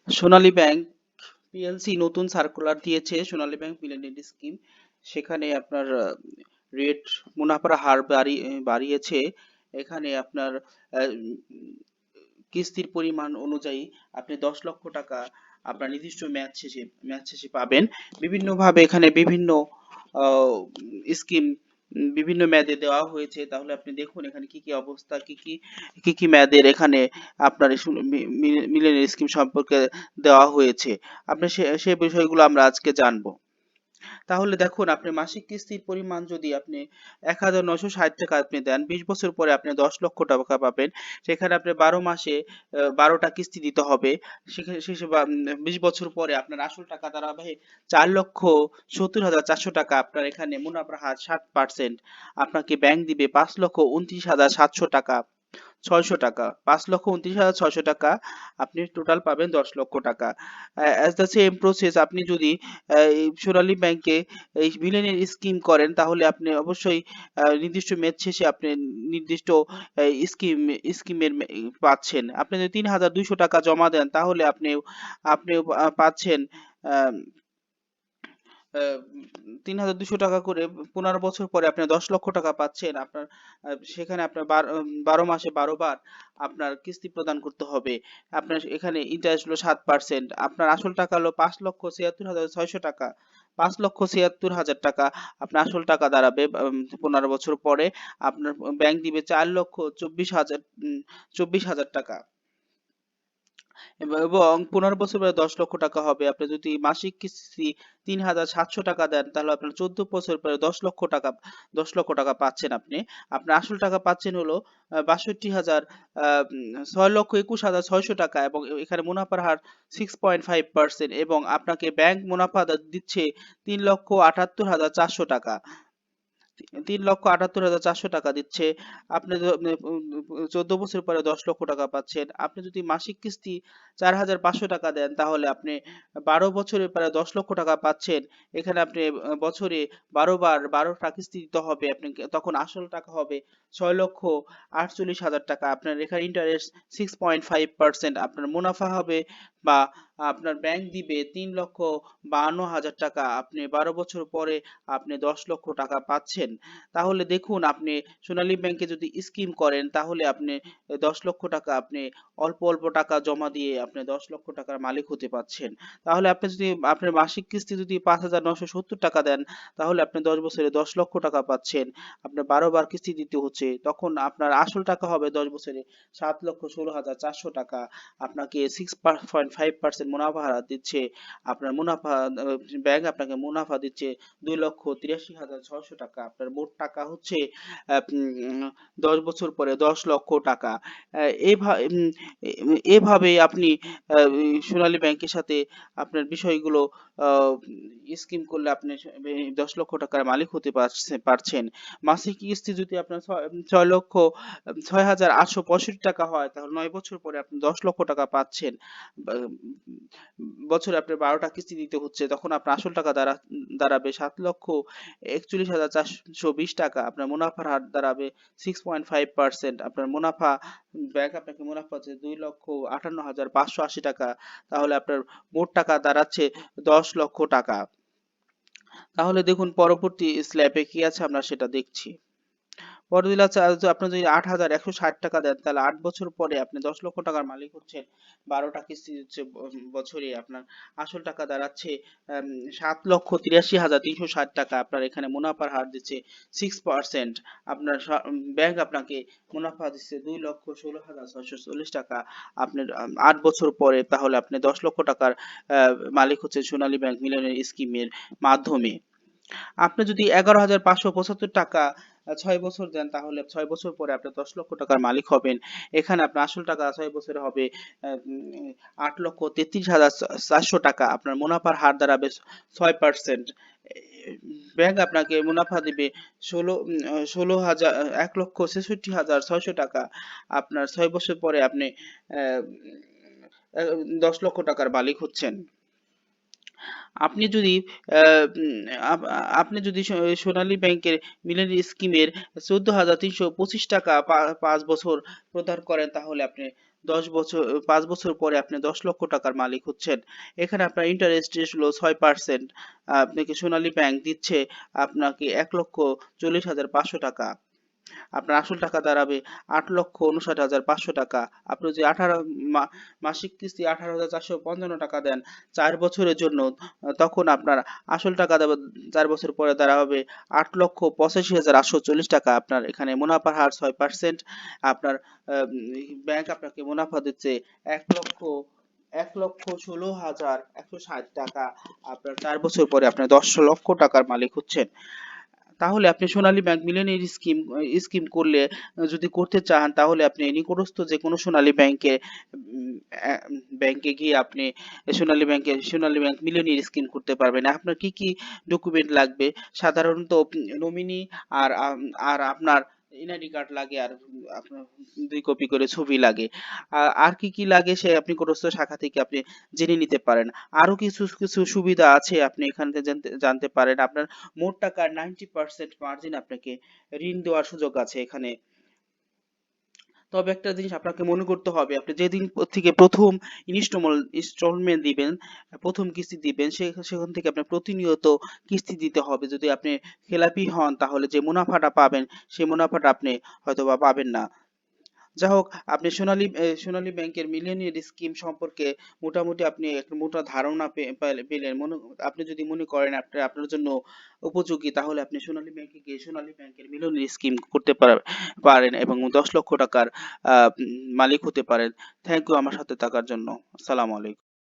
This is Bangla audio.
সোনালী ব্যাংক পিএলসি নতুন সার্কুলার দিয়েছে, সোনালী ব্যাংক মিলেনিয়াম স্কিম। সেখানে আপনার রেট মুনাফার হার বাড়িয়েছে। এখানে আপনার কিস্তির পরিমাণ অনুযায়ী আপনি 10 লক্ষ টাকা আপনার নির্দিষ্ট মেয়াদ শেষে পাবেন। বিভিন্নভাবে এখানে বিভিন্ন স্কিম বিভিন্ন মেয়াদে দেওয়া হয়েছে। তাহলে আপনি দেখুন এখানে কি কি অবস্থা, কি কি মেয়াদের এখানে আপনার মিলেনিয়াম স্কিম সম্পর্কে দেওয়া হয়েছে। আপনি সে বিষয়গুলো আমরা আজকে জানবো। তাহলে দেখুন আপনি মাসিক কিস্তির পরিমাণ যদি আপনি 1960 টাকা আপনি দেন, 20 বছর পরে আপনি 10 লক্ষ টাকা পাবেন। সেখানে আপনি 12 মাসে 12টা কিস্তি দিতে হবে। সেখানে শেষে 20 বছর পরে আপনার আসল টাকা দাঁড়াবে 4,70,400 টাকা। আপনার এখানে মুনাফার হার 60%। আপনাকে ব্যাংক দিবে 5,29,700 টাকা, 600 টাকা, 5,29,600 টাকা। আপনি টোটাল পাবেন 10 লক্ষ টাকা। অ্যাজ দ্য সেম প্রসেস আপনি যদি সোনালী ব্যাংকে এই মিলেনিয়াম স্কিম করেন, তাহলে আপনি অবশ্যই নির্দিষ্ট মেয়াদ শেষে আপনি নির্দিষ্ট স্কিমের পাচ্ছেন। আপনি যদি 3,200 টাকা জমা দেন, তাহলে আপনি পাচ্ছেন আহ 3,200 টাকা করে। 15 বছর পরে আপনি 10 লক্ষ টাকা পাচ্ছেন। আপনার সেখানে আপনার 12 মাসে 12 বার আপনার কিস্তি প্রদান করতে হবে। আপনার এখানে ইন্টারেস্ট হলো 7%। আপনার আসল টাকা হলো 5,76,600 টাকা। 5,76,000 টাকা আপনার আসল টাকা দাঁড়াবে। 15 বছর পরে আপনার ব্যাংক দিবে 4,24,000 টাকা। এবং 15 বছর পরে 10 লক্ষ টাকা হবে। আপনি যদি মাসিক কিস্তি 3,700 টাকা দেন, তাহলে আপনার 14 বছর পরে 10 লক্ষ টাকা পাচ্ছেন আপনি। আপনার আসল টাকা পাচ্ছেন হলো 6,21,600 টাকা, এবং এখানে মুনাফার হার 6.5%। এবং আপনাকে ব্যাংক মুনাফা দিচ্ছে 3,78,400 টাকা। 3,78,400 টাকা দিচ্ছে। আপনি 14 বছর পরে 10 লক্ষ টাকা পাচ্ছেন। আপনি যদি মাসিক কিস্তি 4,500 টাকা দেন, তাহলে আপনি 12 বছরের পরে 10 লক্ষ টাকা পাচ্ছেন। এখানে আপনি বছরে 12 বার 12টা কিস্তি দিতে হবে। আপনি তখন আসল টাকা হবে 6,48,000 টাকা। আপনার এখানে ইন্টারেস্ট 6.5%। আপনার মুনাফা হবে বা আপনার ব্যাংক দিবে 3,52,000 টাকা। আপনি 12 বছর পরে আপনি 10 লক্ষ টাকা পাচ্ছেন। তাহলে দেখুন আপনি সোনালী ব্যাংকে যদি স্কিম করেন, তাহলে আপনি 10 লক্ষ টাকা আপনি অল্প অল্প টাকা জমা দিয়ে আপনি 10 লক্ষ টাকার মালিক হতে পারছেন। তাহলে আপনি যদি আপনার মাসিক কিস্তি যদি 5,970 টাকা দেন, তাহলে আপনি 10 বছরে 10 লক্ষ টাকা পাচ্ছেন। আপনার 12 বার কিস্তি দিতে হচ্ছে, তখন আপনার আসল টাকা হবে 10 বছরে 7,16,400 টাকা। আপনাকে 6.5% মুনাফা হার দিচ্ছে। আপনার মুনাফা ব্যাংক আপনাকে মুনাফা দিচ্ছে 2,83,600 টাকা। আপনার মোট টাকা হচ্ছে 10 বছর পরে 10 লক্ষ টাকা। এভাবে আপনি সোনালী ব্যাংকের সাথে আপনার বিষয়গুলো স্কিম করলে আপনি 10 লক্ষ টাকার মালিক হতে পারছেন। মাসিক কিস্তি যদি আপনার 6,865 টাকা হয়, তাহলে 9 বছর পরে আপনি 10 লক্ষ টাকা পাচ্ছেন। বছরে আপনার 12টা কিস্তি দিতে হচ্ছে, তখন আপনার আসল টাকা দাঁড়াবে 7,41,420 টাকা। আপনার মুনাফার হার দাঁড়াবে 6.5%। আপনার মুনাফা ব্যাংক আপনাকে মুনাফা হচ্ছে 2,58,580 টাকা। তাহলে আপনার মোট টাকা দাঁড়াচ্ছে 10 লক্ষ টাকা। তাহলে দেখুন পরবর্তী স্ল্যাবে কি আছে আমরা সেটা দেখছি। পরদিলা আপনি যদি 8,160 টাকা দেন, তাহলে 8 বছর পরে আপনি 10 লক্ষ টাকার মালিক হচ্ছেন। 12টা কিস্তি দিচ্ছে বছরে। আপনার আসল টাকা দাঁড়াচ্ছে 7,83,360 টাকা। আপনার এখানে মুনাফার হার দিচ্ছে 6%। আপনার ব্যাংক আপনাকে মুনাফা দিচ্ছে 2,16,640 টাকা। আপনার 8 বছর পরে তাহলে আপনি 10 লক্ষ টাকার মালিক হচ্ছে সোনালী ব্যাংক মিলেনিয়াম স্কিমের মাধ্যমে। আপনি যদি 11,575 টাকা 6 বছর দেন, তাহলে 6 বছর পরে আপনি 10 লক্ষ টাকার মালিক হবেন। এখানে আপনার আসল টাকা 6 বছরে হবে 8,33,400 টাকা। আপনার মুনাফার হার দাঁড়াবে 6%। ব্যাংক আপনাকে মুনাফা দিবে 1,66,600 টাকা। আপনার 6 বছর পরে আপনি 10 লক্ষ টাকার মালিক হচ্ছেন। আপনি যদি আপনি যদি সোনালী ব্যাংকের মিলেনিয়াম স্কিমের 14,325 টাকা 5 বছর প্রদান করেন, তাহলে আপনি 5 বছর পরে আপনি 10 লক্ষ টাকার মালিক হচ্ছেন। এখানে আপনার ইন্টারেস্ট রেট হলো 6%। আপনাকে সোনালী ব্যাংক দিচ্ছে আপনাকে 1,40,500 টাকা। আপনার আসল টাকা দাঁড়াবে 8,59,500 টাকা। আপনি যদি মাসিক কিস্তি 18,455 টাকা দেন 4 বছরের জন্য, তখন আপনার আসল টাকা দেবে 4 বছর পরে দাঁড়াবে 8,85,840 টাকা। আপনার এখানে মুনাফার হার 6%। আপনার ব্যাংক আপনাকে মুনাফা দিচ্ছে 1,16,160 টাকা। আপনার 4 বছর পরে আপনার 10 লক্ষ টাকার মালিক হচ্ছেন। তাহলে আপনি সোনালী ব্যাংক মিলেনিয়ার স্কিম করলে, যদি করতে চান, তাহলে আপনি নিকটস্থ যে কোনো সোনালী ব্যাংকে গিয়ে আপনি সোনালী ব্যাংক মিলেনিয়ার স্কিম করতে পারবেন। আপনার কি কি ডকুমেন্ট লাগবে? সাধারণত নমিনি আর আপনার এনআইডি কার্ড লাগে, আর আপনার 2 কপি করে ছবি লাগে। আর কি কি লাগে সে আপনি নিকটস্থ শাখা থেকে আপনি জেনে নিতে পারেন। আরো কিছু কিছু সুবিধা আছে, আপনি এখান থেকে জানতে পারেন। আপনার মোট টাকার 90% মার্জিন আপনাকে ঋণ দেওয়ার সুযোগ আছে এখানে। তবে একটা জিনিস আপনাকে মনে করতে হবে, আপনি যেদিন থেকে প্রথম ইনস্টলমেন্ট দিবেন, প্রথম কিস্তি দিবেন, সেখান থেকে আপনার প্রতিনিয়ত কিস্তি দিতে হবে। যদি আপনি খেলাপি হন, তাহলে যে মুনাফাটা পাবেন, সেই মুনাফাটা আপনি হয়তোবা পাবেন না। যাই হোক, আপনি সোনালী ব্যাংকের মিলেনিয়ার স্কিম সম্পর্কে মোটামুটি আপনি একটা মোটা ধারণা পেলেন। আপনি যদি মনে করেন আপনার জন্য উপযোগী, তাহলে আপনি সোনালী ব্যাংকে গিয়ে সোনালী ব্যাংকের মিলেনিয়ার স্কিম করতে পারেন এবং 10 লক্ষ টাকার মালিক হতে পারেন। থ্যাংক ইউ আমার সাথে থাকার জন্য। আসসালামু আলাইকুম।